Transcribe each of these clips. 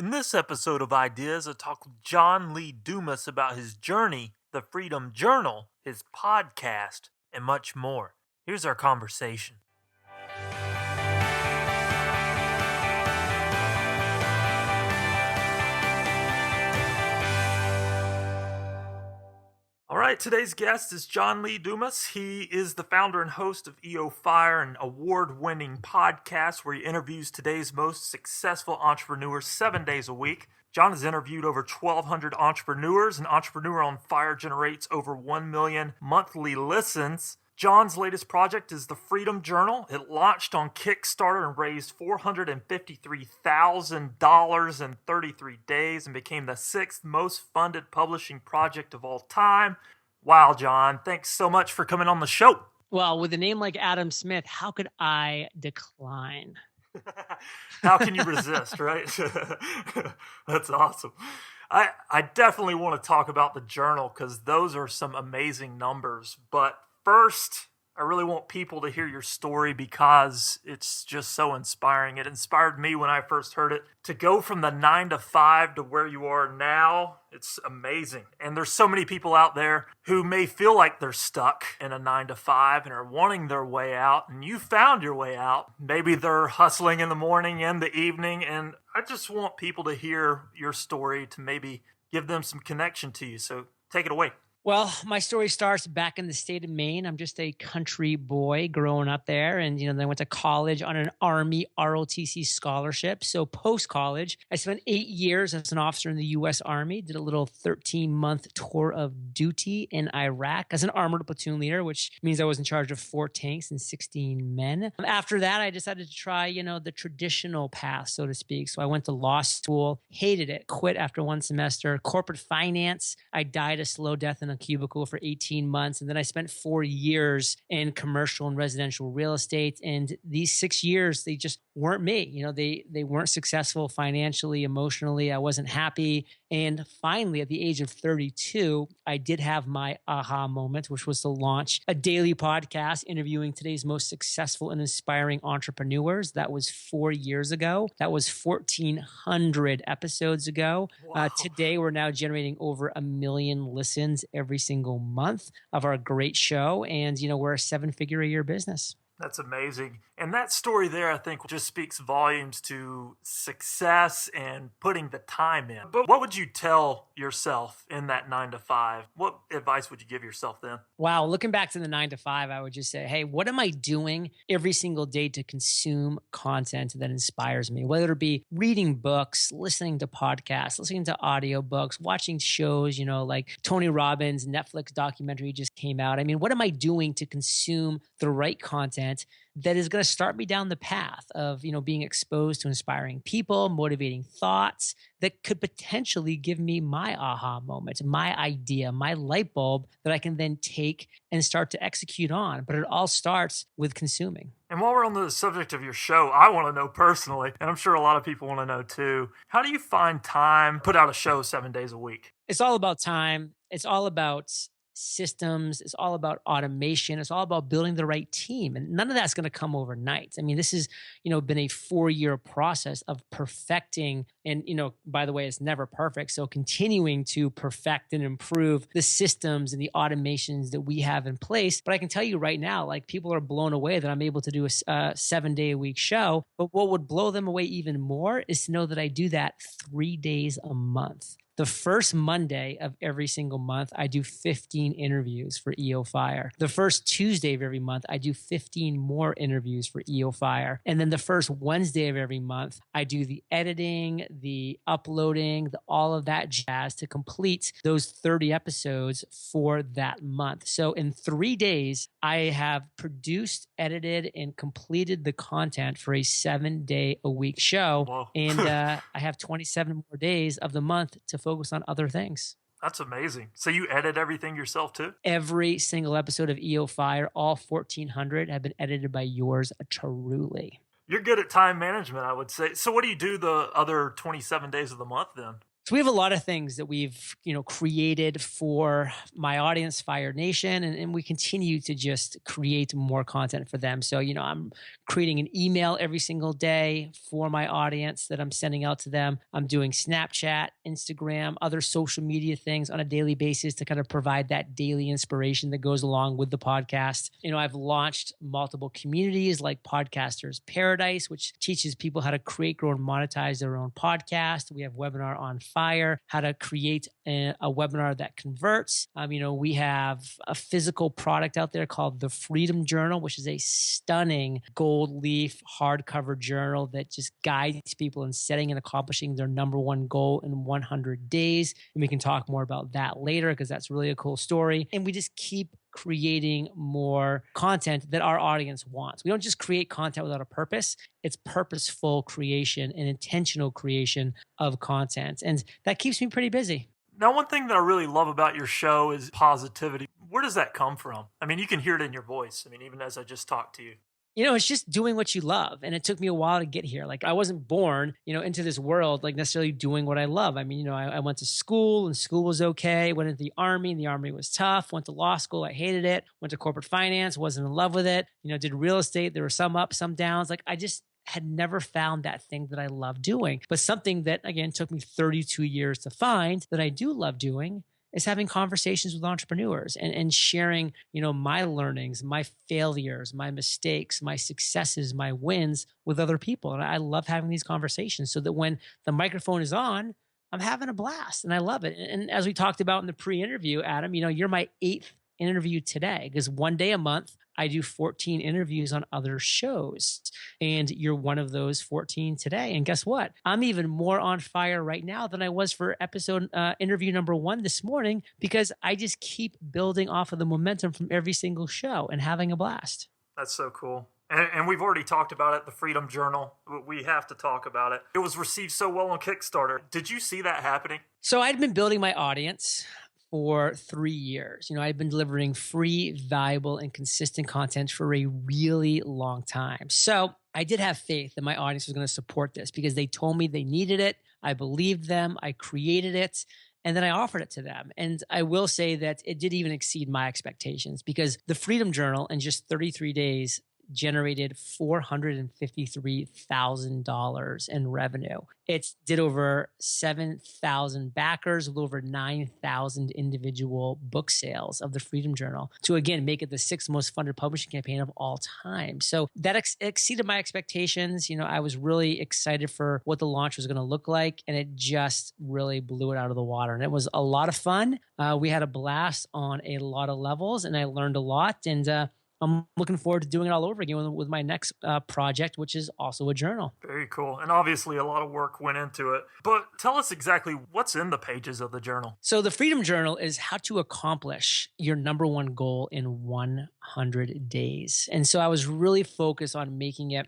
In this episode of Ideas, I talk with John Lee Dumas about his journey, the Freedom Journal, his podcast, and much more. Here's our conversation. All right, today's guest is John Lee Dumas. He is the founder and host of EO Fire, an award-winning podcast where he interviews today's most successful entrepreneurs 7 days a week. John has interviewed over 1,200 entrepreneurs, and Entrepreneur on Fire generates over 1 million monthly listens. John's latest project is the Freedom Journal. It launched on Kickstarter and raised $453,000 in 33 days and became the 6th most funded publishing project of all time. Wow, John, thanks so much for coming on the show. Well, with a name like Adam Smith, how could I decline? How can you resist, right? That's awesome. I definitely want to talk about the journal because those are some amazing numbers. But first, I really want people to hear your story because it's just so inspiring. It inspired me when I first heard it. To go from the 9 to 5 to where you are now, it's amazing. And there's so many people out there who may feel like they're stuck in a 9 to 5 and are wanting their way out. And you found your way out. Maybe they're hustling in the morning and the evening. And I just want people to hear your story to maybe give them some connection to you. So take it away. Well, my story starts back in the state of Maine. I'm just a country boy growing up there. And, then I went to college on an Army ROTC scholarship. So post-college, I spent 8 years as an officer in the U.S. Army, did a little 13-month tour of duty in Iraq as an armored platoon leader, which means I was in charge of 4 tanks and 16 men. After that, I decided to try, the traditional path, so to speak. So I went to law school, hated it, quit after 1 semester. Corporate finance, I died a slow death in a cubicle for 18 months. And then I spent 4 years in commercial and residential real estate. And these 6 years, they just weren't me. They weren't successful financially, emotionally. I wasn't happy. And finally, at the age of 32, I did have my aha moment, which was to launch a daily podcast interviewing today's most successful and inspiring entrepreneurs. That was 4 years ago. That was 1,400 episodes ago. Wow. Today, we're now generating over 1 million listens every single month of our great show. And, we're a 7-figure-a-year business. That's amazing. And that story there, I think, just speaks volumes to success and putting the time in. But what would you tell yourself in that 9 to 5? What advice would you give yourself then? Wow. Looking back to the 9 to 5, I would just say, hey, what am I doing every single day to consume content that inspires me? Whether it be reading books, listening to podcasts, listening to audiobooks, watching shows, like Tony Robbins' Netflix documentary just came out. I mean, what am I doing to consume the right content that is going to start me down the path of, being exposed to inspiring people, motivating thoughts that could potentially give me my aha moment, my idea, my light bulb that I can then take and start to execute on. But it all starts with consuming. And while we're on the subject of your show, I want to know personally, and I'm sure a lot of people want to know too, how do you find time to put out a show 7 days a week? It's all about time. It's all about systems. It's all about automation. It's all about building the right team. And none of that's going to come overnight. I mean, this has, been a 4-year process of perfecting. And, by the way, it's never perfect. So continuing to perfect and improve the systems and the automations that we have in place. But I can tell you right now, people are blown away that I'm able to do a 7-day-a-week show. But what would blow them away even more is to know that I do that 3 days a month. The first Monday of every single month, I do 15 interviews for EO Fire. The first Tuesday of every month, I do 15 more interviews for EO Fire. And then the first Wednesday of every month, I do the editing, the uploading, all of that jazz to complete those 30 episodes for that month. So in 3 days, I have produced, edited, and completed the content for a 7-day-a-week show. Whoa. And I have 27 more days of the month to focus on other things. That's amazing. So you edit everything yourself too? Every single episode of EO Fire, all 1,400 have been edited by yours truly. You're good at time management, I would say. So what do you do the other 27 days of the month then? So we have a lot of things that we've, created for my audience, Fire Nation, and we continue to just create more content for them. So, I'm creating an email every single day for my audience that I'm sending out to them. I'm doing Snapchat, Instagram, other social media things on a daily basis to kind of provide that daily inspiration that goes along with the podcast. I've launched multiple communities like Podcasters Paradise, which teaches people how to create, grow, and monetize their own podcast. We have webinar on Fire, how to create a webinar that converts. We have a physical product out there called the Freedom Journal, which is a stunning gold leaf hardcover journal that just guides people in setting and accomplishing their number one goal in 100 days. And we can talk more about that later because that's really a cool story. And we just keep creating more content that our audience wants. We don't just create content without a purpose. It's purposeful creation and intentional creation of content. And that keeps me pretty busy. Now, one thing that I really love about your show is positivity. Where does that come from? I mean, you can hear it in your voice. I mean, even as I just talked to you. It's just doing what you love. And it took me a while to get here. Like I wasn't born, into this world, like necessarily doing what I love. I mean, I went to school and school was okay. Went into the army and the army was tough. Went to law school. I hated it. Went to corporate finance. Wasn't in love with it. Did real estate. There were some ups, some downs. Like I just had never found that thing that I love doing. But something that, again, took me 32 years to find that I do love doing is having conversations with entrepreneurs and sharing, my learnings, my failures, my mistakes, my successes, my wins with other people. And I love having these conversations so that when the microphone is on, I'm having a blast and I love it. And as we talked about in the pre-interview, Adam, you're my 8th interview today because one day a month, I do 14 interviews on other shows. And you're one of those 14 today. And guess what? I'm even more on fire right now than I was for interview number 1 this morning because I just keep building off of the momentum from every single show and having a blast. That's so cool. And we've already talked about it, the Freedom Journal. We have to talk about it. It was received so well on Kickstarter. Did you see that happening? So I'd been building my audience for 3 years. I've been delivering free, valuable, and consistent content for a really long time. So I did have faith that my audience was going to support this because they told me they needed it. I believed them. I created it. And then I offered it to them. And I will say that it did even exceed my expectations because the Freedom Journal in just 33 days generated $453,000 in revenue. It did over 7,000 backers, a little over 9,000 individual book sales of the Freedom Journal to, again, make it the 6th most funded publishing campaign of all time. So that exceeded my expectations. I was really excited for what the launch was going to look like, and it just really blew it out of the water. And it was a lot of fun. We had a blast on a lot of levels, and I learned a lot. And I'm looking forward to doing it all over again with my next project, which is also a journal. Very cool. And obviously a lot of work went into it. But tell us exactly what's in the pages of the journal. So the Freedom Journal is how to accomplish your number one goal in 100 days. And so I was really focused on making it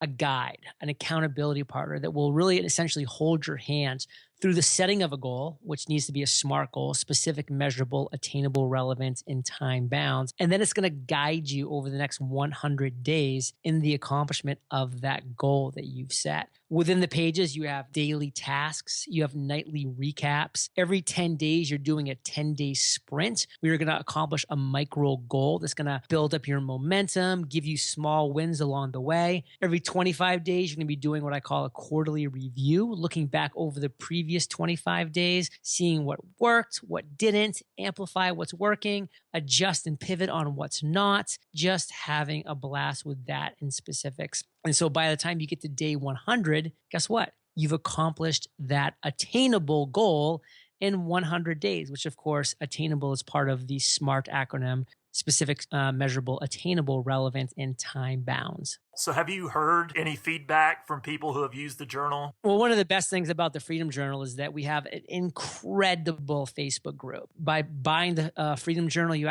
a guide, an accountability partner that will really essentially hold your hand through the setting of a goal, which needs to be a SMART goal, specific, measurable, attainable, relevant, and time bound. And then it's going to guide you over the next 100 days in the accomplishment of that goal that you've set. Within the pages, you have daily tasks, you have nightly recaps. Every 10 days, you're doing a 10-day sprint. We are going to accomplish a micro goal that's going to build up your momentum, give you small wins along the way. Every 25 days, you're going to be doing what I call a quarterly review, looking back over the previous 25 days, seeing what worked, what didn't, amplify what's working, adjust and pivot on what's not, just having a blast with that in specifics. And so by the time you get to day 100, guess what? You've accomplished that attainable goal in 100 days, which of course, attainable is part of the SMART acronym: specific, measurable, attainable, relevant, and time bounds. So have you heard any feedback from people who have used the journal? Well, one of the best things about the Freedom Journal is that we have an incredible Facebook group. By buying the Freedom Journal, you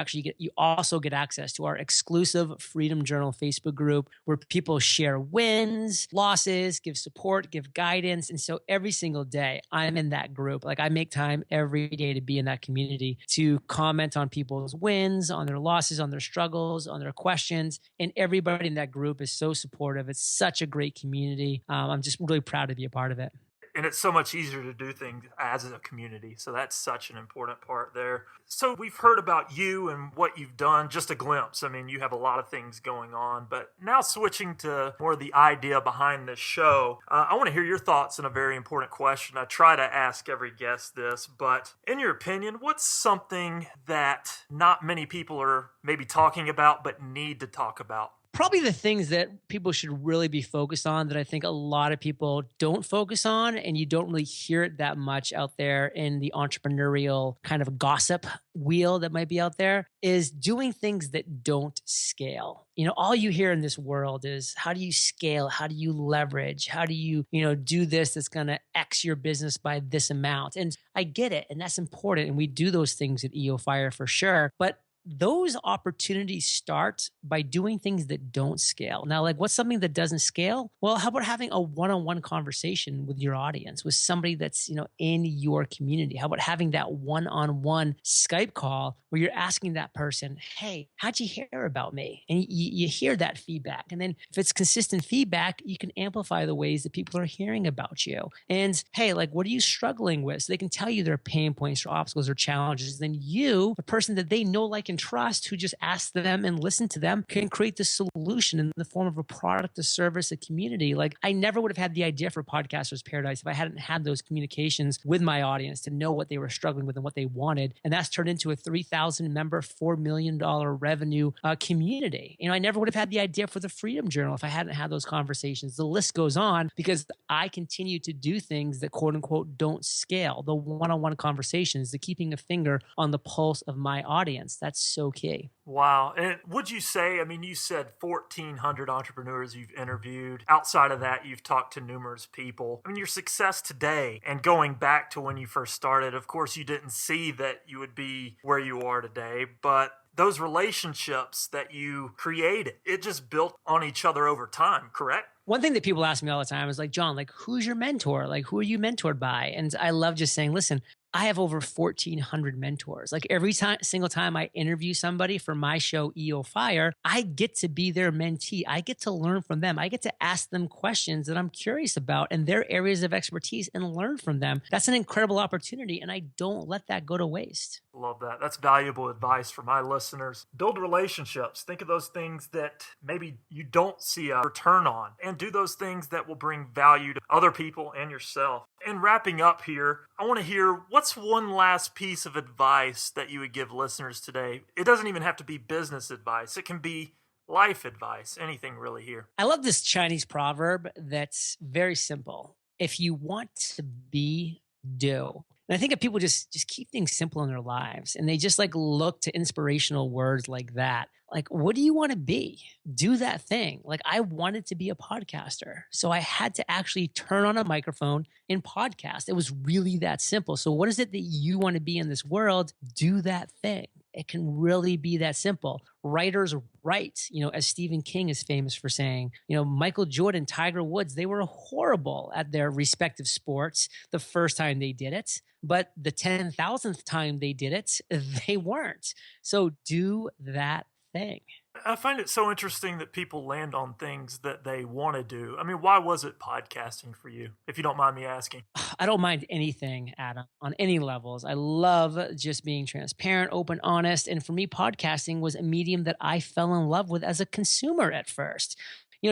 also get access to our exclusive Freedom Journal Facebook group where people share wins, losses, give support, give guidance. And so every single day I'm in that group. Like I make time every day to be in that community, to comment on people's wins, on their losses, on their struggles, on their questions. And everybody in that group is so supportive. It's such a great community. I'm just really proud to be a part of it. And it's so much easier to do things as a community. So that's such an important part there. So we've heard about you and what you've done, just a glimpse. I mean, you have a lot of things going on, but now switching to more of the idea behind this show, I want to hear your thoughts on a very important question. I try to ask every guest this, but in your opinion, what's something that not many people are maybe talking about, but need to talk about? Probably the things that people should really be focused on that I think a lot of people don't focus on, and you don't really hear it that much out there in the entrepreneurial kind of gossip wheel that might be out there, is doing things that don't scale. All you hear in this world is how do you scale? How do you leverage? How do you, do this that's going to X your business by this amount? And I get it. And that's important. And we do those things at EO Fire for sure. But those opportunities start by doing things that don't scale. Now, like what's something that doesn't scale? Well, how about having a one-on-one conversation with your audience, with somebody that's, in your community? How about having that one-on-one Skype call where you're asking that person, hey, how'd you hear about me? And you hear that feedback. And then if it's consistent feedback, you can amplify the ways that people are hearing about you. And hey, like, what are you struggling with? So they can tell you their pain points or obstacles or challenges. Then you, the person that they know, like, and trust, who just ask them and listen to them, can create the solution in the form of a product, a service, a community. Like I never would have had the idea for Podcasters Paradise if I hadn't had those communications with my audience to know what they were struggling with and what they wanted. And that's turned into a 3,000 member, $4 million revenue community. I never would have had the idea for the Freedom Journal if I hadn't had those conversations. The list goes on because I continue to do things that quote unquote don't scale. The one-on-one conversations, the keeping a finger on the pulse of my audience. That's so key. Wow. And would you say, you said 1,400 entrepreneurs you've interviewed. Outside of that, you've talked to numerous people. Your success today and going back to when you first started, of course, you didn't see that you would be where you are today, but those relationships that you created, it just built on each other over time, correct? One thing that people ask me all the time is like, John, like, who's your mentor? Like, who are you mentored by? And I love just saying, listen, I have over 1,400 mentors. Like every single time I interview somebody for my show, EO Fire, I get to be their mentee. I get to learn from them. I get to ask them questions that I'm curious about and their areas of expertise and learn from them. That's an incredible opportunity. And I don't let that go to waste. Love that. That's valuable advice for my listeners. Build relationships. Think of those things that maybe you don't see a return on, and do those things that will bring value to other people and yourself. And wrapping up here, I want to hear what's one last piece of advice that you would give listeners today. It doesn't even have to be business advice. It can be life advice, anything really here. I love this Chinese proverb that's very simple. If you want to be, do. And I think if people just keep things simple in their lives and they just like look to inspirational words like that, like, what do you want to be? Do that thing. Like I wanted to be a podcaster. So I had to actually turn on a microphone and podcast. It was really that simple. So what is it that you want to be in this world? Do that thing. It can really be that simple. Writers write, as Stephen King is famous for saying, Michael Jordan, Tiger Woods, they were horrible at their respective sports the first time they did it. But the 10,000th time they did it, they weren't. So do that thing. I find it so interesting that people land on things that they want to do. Why was it podcasting for you, if you don't mind me asking? I don't mind anything, Adam, on any levels. I love just being transparent, open, honest. And for me, podcasting was a medium that I fell in love with as a consumer at first.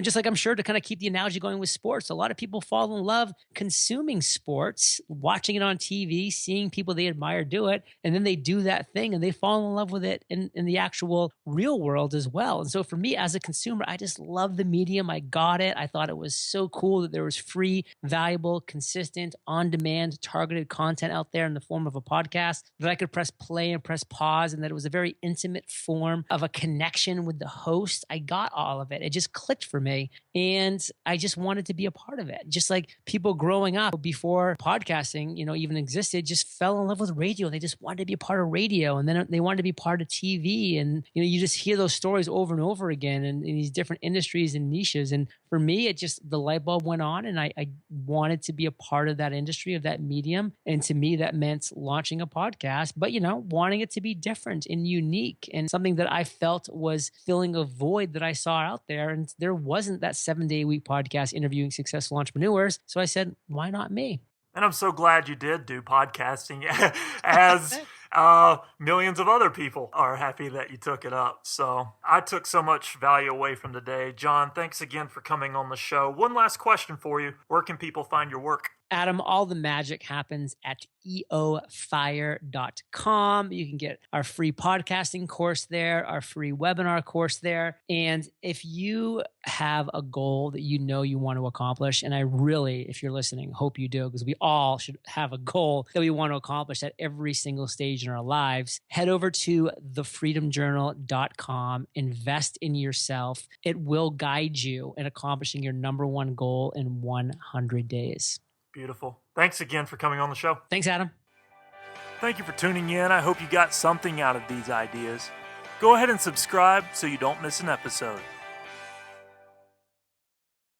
Just like I'm sure to kind of keep the analogy going with sports, a lot of people fall in love consuming sports, watching it on TV, seeing people they admire do it, and then they do that thing and they fall in love with it in the actual real world as well. And so for me as a consumer, I just love the medium. I got it. I thought it was so cool that there was free, valuable, consistent, on-demand, targeted content out there in the form of a podcast that I could press play and press pause, and that it was a very intimate form of a connection with the host. I got all of it. It just clicked for me. And I just wanted to be a part of it. Just like people growing up before podcasting, even existed, just fell in love with radio. They just wanted to be a part of radio. And then they wanted to be part of TV. And, you just hear those stories over and over again in these different industries and niches. And for me, it just, the light bulb went on and I wanted to be a part of that industry, of that medium. And to me, that meant launching a podcast, but, wanting it to be different and unique and something that I felt was filling a void that I saw out there. And there wasn't that 7-day-a-week podcast interviewing successful entrepreneurs. So I said, why not me? And I'm so glad you did do podcasting as millions of other people are happy that you took it up. So I took so much value away from today. John, thanks again for coming on the show. One last question for you. Where can people find your work? Adam, all the magic happens at eofire.com. You can get our free podcasting course there, our free webinar course there. And if you have a goal that you know you want to accomplish, and I really, if you're listening, hope you do, because we all should have a goal that we want to accomplish at every single stage in our lives, head over to thefreedomjournal.com, invest in yourself. It will guide you in accomplishing your number one goal in 100 days. Beautiful. Thanks again for coming on the show. Thanks, Adam. Thank you for tuning in. I hope you got something out of these ideas. Go ahead and subscribe so you don't miss an episode.